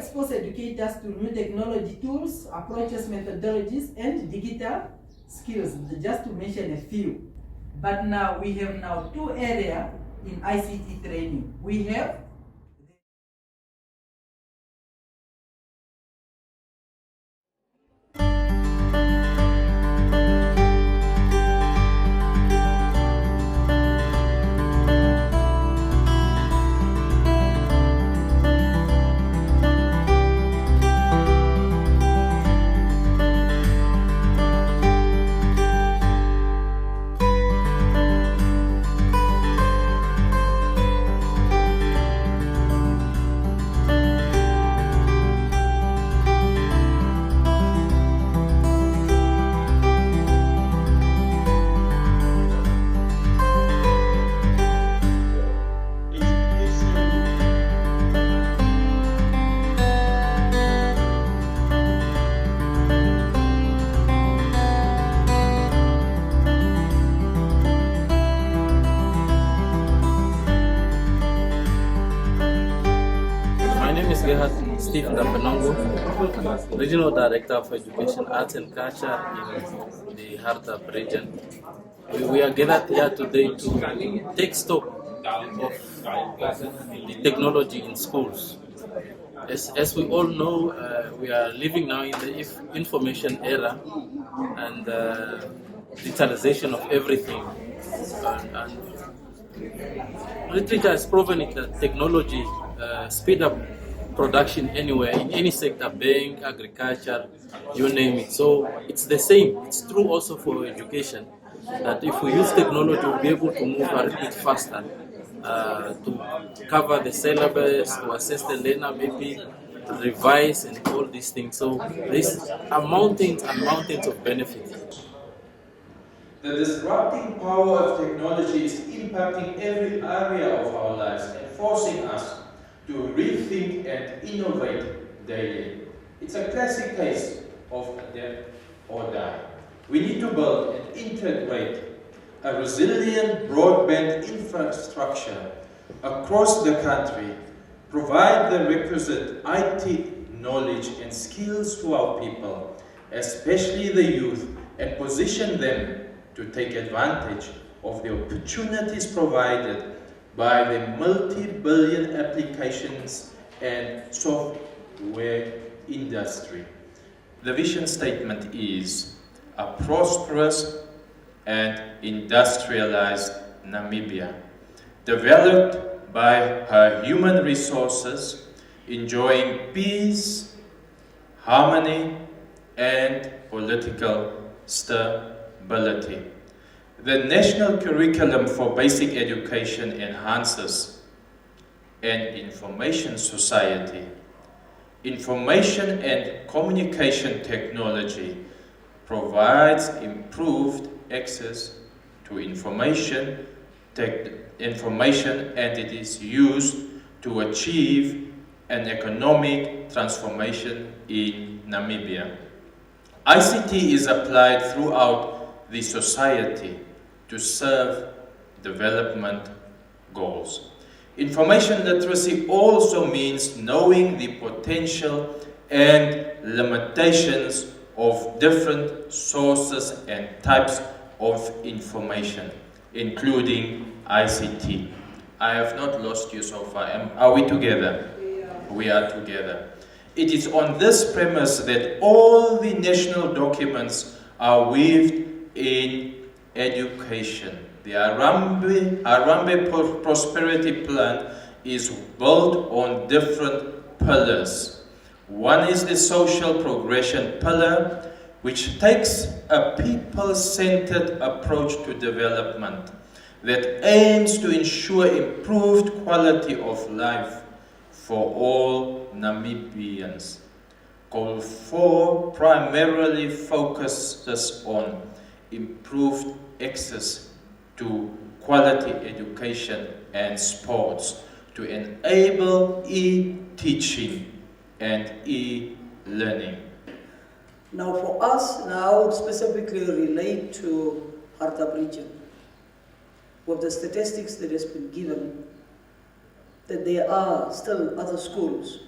expose educators to new technology tools, approaches, methodologies, and digital skills, just to mention a few. But now we have two areas in ICT training. We have Regional Director of Education, Arts and Culture in the Hardap region. We are gathered here today to take stock of the technology in schools. As we all know, we are living now in the information era and digitalization of everything. And literature has proven it that technology speed up production anywhere, in any sector, bank, agriculture, you name it. So it's the same. It's true also for education, that if we use technology, we'll be able to move a little bit faster to cover the syllabus, to assess the learner, maybe to revise and all these things. So there's mountains and mountains of benefits. The disrupting power of technology is impacting every area of our lives and forcing us to rethink and innovate daily. It's a classic case of adapt or die. We need to build and integrate a resilient broadband infrastructure across the country, provide the requisite IT knowledge and skills to our people, especially the youth, and position them to take advantage of the opportunities provided by the multi-billion applications and software industry. The vision statement is a prosperous and industrialized Namibia, developed by her human resources, enjoying peace, harmony, and political stability. The National Curriculum for Basic Education enhances an information society. Information and communication technology provides improved access to information and it is used to achieve an economic transformation in Namibia. ICT is applied throughout the society to serve development goals. Information literacy also means knowing the potential and limitations of different sources and types of information, including ICT. I have not lost you so far. Are we together? We are together. It is on this premise that all the national documents are weaved in education. The Harambee Prosperity Plan is built on different pillars. One is the social progression pillar, which takes a people-centered approach to development that aims to ensure improved quality of life for all Namibians. Goal 4 primarily focuses on improved access to quality education and sports to enable e-teaching and e-learning. Now for us, now specifically relate to Hardap region, with the statistics that has been given, that there are still other schools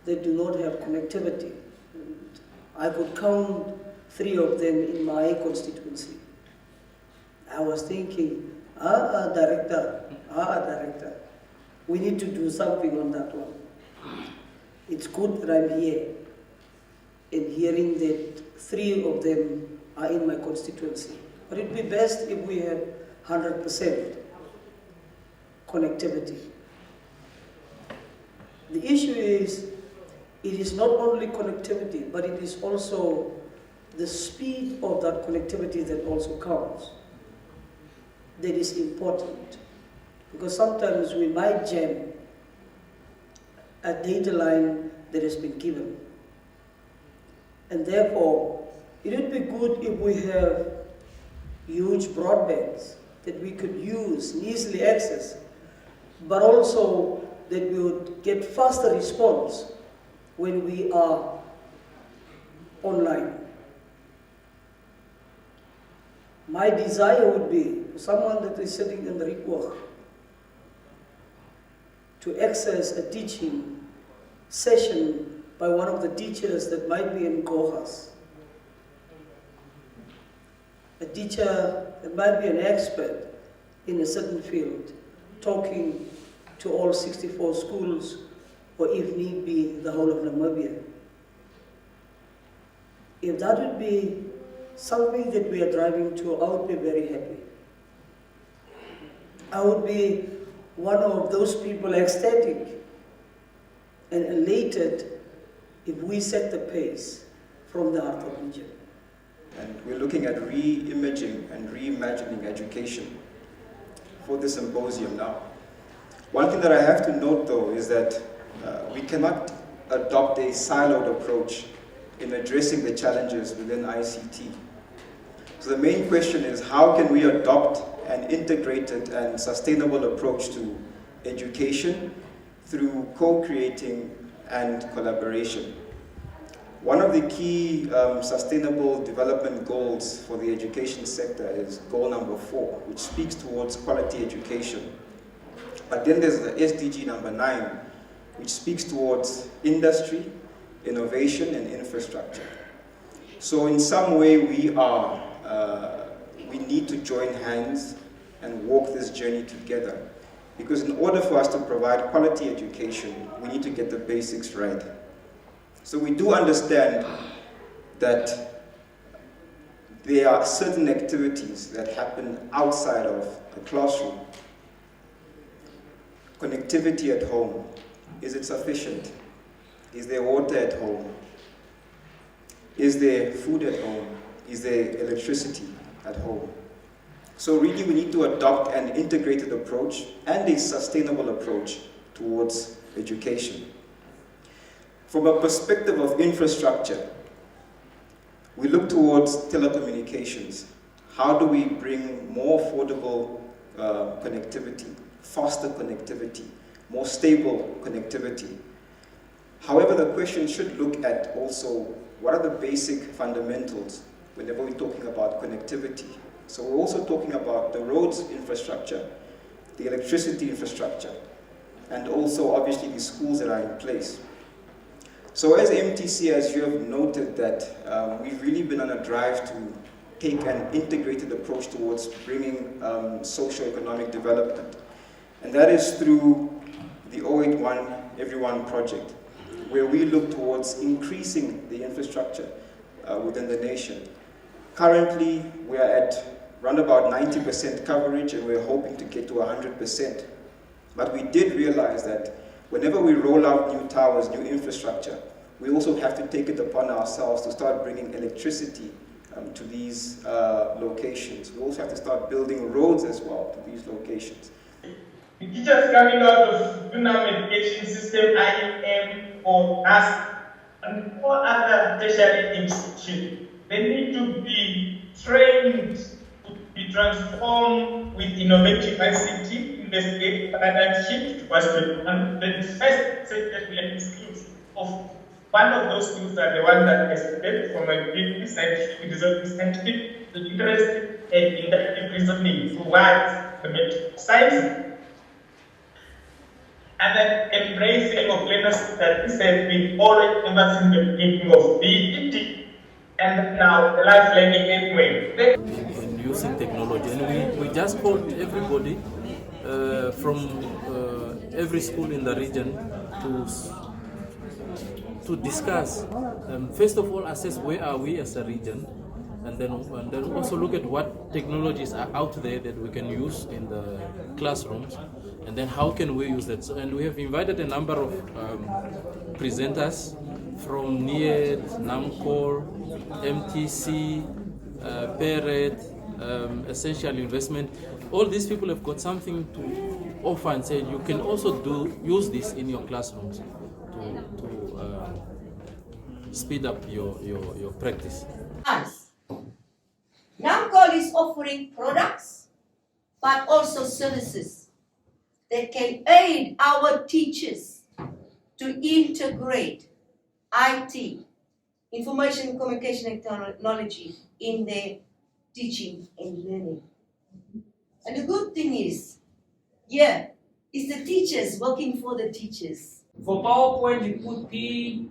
that do not have connectivity. And I could count 3 of them in my constituency. I was thinking, director, we need to do something on that one. It's good that I'm here and hearing that 3 of them are in my constituency. But it'd be best if we had 100% connectivity. The issue is, it is not only connectivity, but it is also the speed of that connectivity that also counts. That is important. Because sometimes we might jam a data line that has been given. And therefore, it would be good if we have huge broadbands that we could use and easily access, but also that we would get faster response when we are online. My desire would be for someone that is sitting in the Rikwa to access a teaching session by one of the teachers that might be in Gohas. A teacher that might be an expert in a certain field, talking to all 64 schools, or if need be, the whole of Namibia. If that would be something that we are driving to, I would be very happy. I would be one of those people ecstatic and elated if we set the pace from the Hardap region. And we're looking at reimaging and reimagining education for the symposium now. One thing that I have to note though is that we cannot adopt a siloed approach in addressing the challenges within ICT. So the main question is, how can we adopt an integrated and sustainable approach to education through co-creating and collaboration? One of the key sustainable development goals for the education sector is goal number 4, which speaks towards quality education. But then there's the SDG number 9, which speaks towards industry, innovation, and infrastructure. So in some way we need to join hands and walk this journey together. Because in order for us to provide quality education, we need to get the basics right. So we do understand that there are certain activities that happen outside of the classroom. Connectivity at home, is it sufficient? Is there water at home? Is there food at home? Is there electricity at home? So really we need to adopt an integrated approach and a sustainable approach towards education. From a perspective of infrastructure, we look towards telecommunications. How do we bring more affordable connectivity, faster connectivity, more stable connectivity? However, the question should look at also what are the basic fundamentals whenever we're talking about connectivity. So we're also talking about the roads infrastructure, the electricity infrastructure, and also obviously the schools that are in place. So as MTC, as you have noted, that we've really been on a drive to take an integrated approach towards bringing socio-economic development. And that is through the 081 Everyone project, where we look towards increasing the infrastructure within the nation. Currently, we are at around about 90% coverage, and we're hoping to get to 100%. But we did realize that whenever we roll out new towers, new infrastructure, we also have to take it upon ourselves to start bringing electricity to these locations. We also have to start building roads as well to these locations. The teachers coming out of UNAM education system, IEM or NAS, and all other tertiary institutions, they need to be trained to be transformed with innovative ICT, investigate paradigm shift towards the first set that we have skills of. One of those skills are the one that I expect from a deeply scientific, scientific interest and inductive reasoning towards the science. and then embracing of learners that this has been always ever since the beginning of BET, and now the life learning anyway. In using technology, and we just called everybody from every school in the region to discuss. First of all, assess where are we as a region, and then also look at what technologies are out there that we can use in the classrooms, and then how can we use that. So, and we have invited a number of presenters from NIED, NAMCOL, MTC, PERET, Essential Investment. All these people have got something to offer and say you can also use this in your classrooms to speed up your practice. NAMCOL is offering products but also services that can aid our teachers to integrate IT, information and communication technology, in their teaching and learning. And the good thing is, yeah, it's the teachers working for the teachers. For PowerPoint, you put PPT,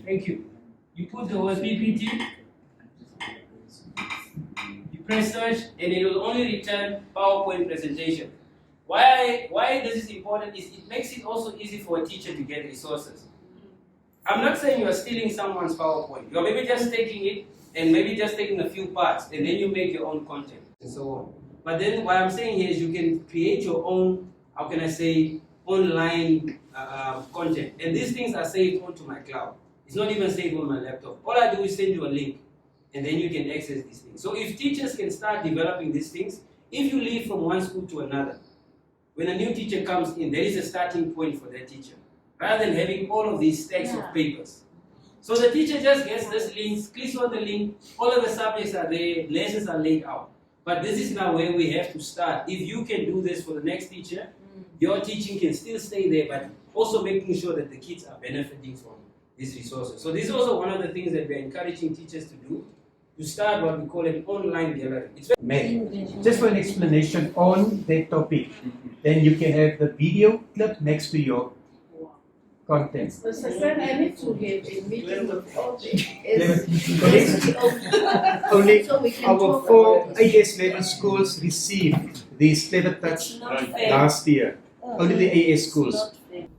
thank you. You put the word PPT, you press search, and it will only return PowerPoint presentation. Why this is important is it makes it also easy for a teacher to get resources. I'm not saying you are stealing someone's PowerPoint. You're maybe just taking it and maybe just taking a few parts and then you make your own content and so on. But then what I'm saying here is you can create your own, how can I say, online content. And these things are saved onto my cloud. It's not even saved on my laptop. All I do is send you a link and then you can access these things. So if teachers can start developing these things, if you leave from one school to another, when a new teacher comes in, there is a starting point for that teacher, rather than having all of these stacks of papers. So the teacher just gets this link, clicks on the link, all of the subjects are there, lessons are laid out. But this is now where we have to start. If you can do this for the next teacher, your teaching can still stay there, but also making sure that the kids are benefiting from these resources. So this is also one of the things that we're encouraging teachers to do, to start what we call an online gallery. Just for an explanation on that topic, then you can have the video clip next to your content. So Sassan, I need to get a meeting with all the Only so we can our 4 AS level schools received these Clever Touch last year. Only the AS schools.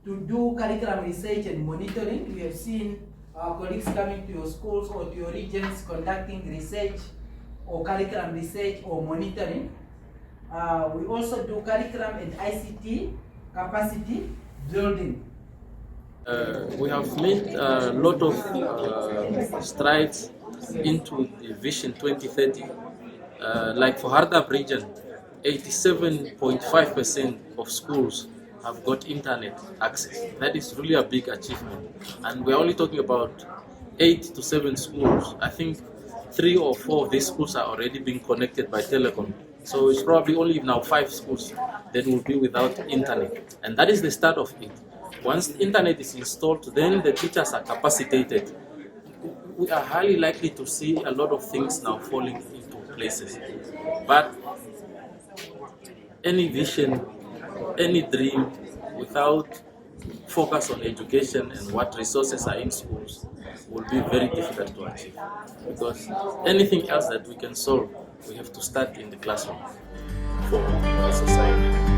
To do curriculum research and monitoring, we have seen our colleagues coming to your schools or to your regions conducting research or curriculum research or monitoring. We also do curriculum and ICT capacity building. We have made a lot of strides into the Vision 2030. Like for Hardap region, 87.5% of schools have got internet access. That is really a big achievement. And we're only talking about 8 to 7 schools. I think 3 or 4 of these schools are already being connected by telecom. So it's probably only now 5 schools that will be without internet. And that is the start of it. Once the internet is installed, then the teachers are capacitated. We are highly likely to see a lot of things now falling into places. But any vision, any dream, without focus on education and what resources are in schools will be very difficult to achieve. Because anything else that we can solve, we have to start in the classroom for society.